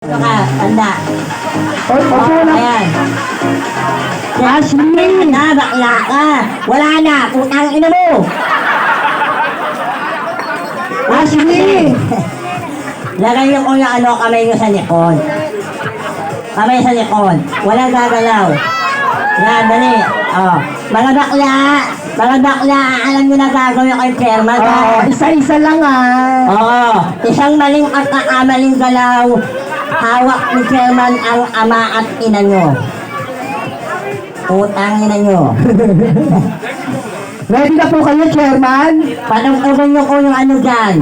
Ka, tanda. Ayan. Ashley! Na, bakla ka. Wala na, putang ina mo. Ashley! Lagay niyo ko yung kamay niyo sa likod. Kamay sa likod. Walang gagalaw. Yan, dali. Oh. Mga bakla, alam niyo na gagawin kay chairman. Isa-isa lang Oo. Isang maling at kakamaling galaw. Hawak ni chairman ang ama at ina niyo. Putang ina niyo. Ready na po kayo, Chairman? Patungtugan niyo ko yung dyan.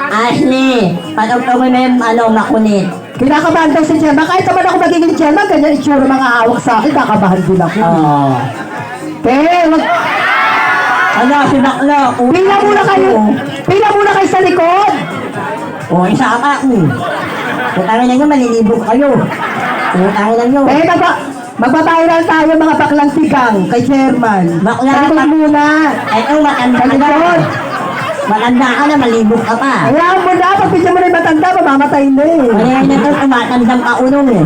Ashley, patungtugan mo yung makunit. Kinakabahan daw si Chairman. Kahit naman ako magiging Chairman, ganyan itsura mga hawak sa akin, kakabahan din ako. Oo. Pero, Si Baklo. pila muna kayo. Pila muna kayo sa likod. Isa ka pa. Putangin na nyo, malilibog kayo. Putangin na nyo. Magbabayaran tayo mga baklang tigang kay Chairman. Bakla Sa likod ka. muna. Eto, matanda Sa ka na. likod. Matanda ka na, malibog ka pa. Hayaan mo na, pag bigyan mo na yung matanda, mamamatay na eh. Kaya na ito, tumatandang kaulong eh.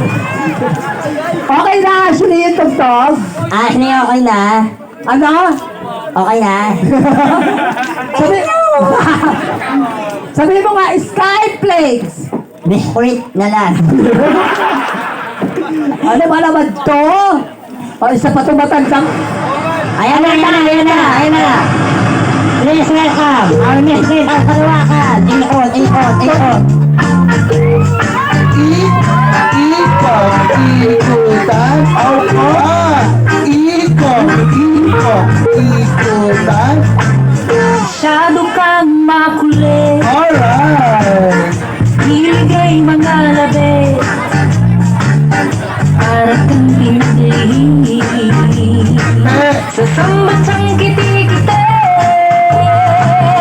Okay na, Ashley, yung tugtog. Ashley, okay na? Ano? Okay na? Sabi mo nga, Skyflakes. Biskuit na lang. Ano ba naman to? O, isa pa tumatandang. Ayan na. Please welcome our Mr. Kalwakan. Ikot. Ikutan, ikutan. Masyado kang makulit, Alright. hilig ay mga labi, para kang pinagli. Sa sambatsang kiti-kiti,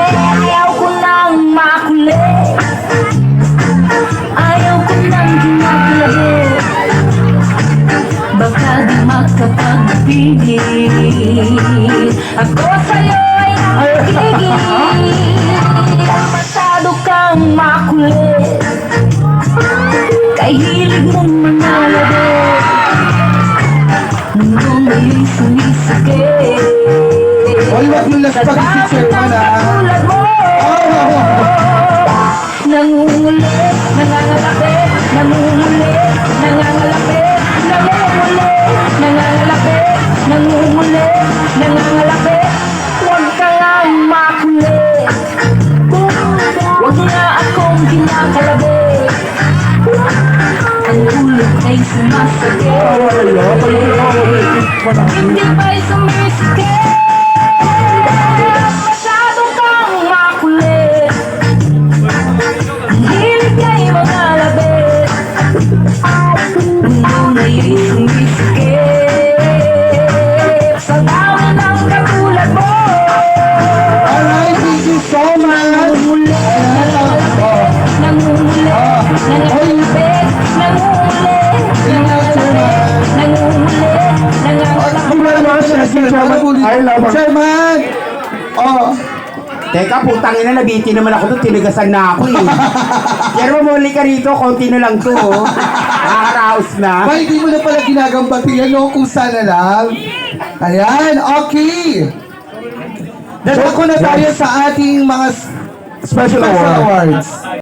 ayaw ko nang makulit, ayaw ko nang kinakalabi, baka di makapagpigil. Ako sa'yo ay nakikigil, masyado kang makulit, kay hilig mong mga labi, mundo ngayon'y sumisakit. Hoy, wag mo Sa laspag si dami Chairman, ng ah. katulad mo, nangunguli, nangangalapi, nangunguli, nangangalapi, nangunguli, nangangalapi, nangunguli, nangangalapi. Huwag ka ngang makulit, huwag nga akong kinakalabi, ang ulo ay sumasakit, hindi ba'y sumisakit? Masyado kang makulit, hilig kay mga labit, mundo ngayon'y sumisikip, sa dami ng katulad mo. Alright, thank you so much. Nangunguli, nangangalapit, nangunguli, nangangalapit, nangunguli, nangangalapit, nangunguli, nangangalapit. Chairman! Oh, Teka, putang ina, nabitin naman ako doon, tinigasan na ako eh. Pero mamuli ka rito, konti na lang to, oh. Nakakaraos na. ba hindi mo na pala ginagampating yan, no? Kung sana lang. Ayan, okay. Dadako na tayo sa ating mga special awards.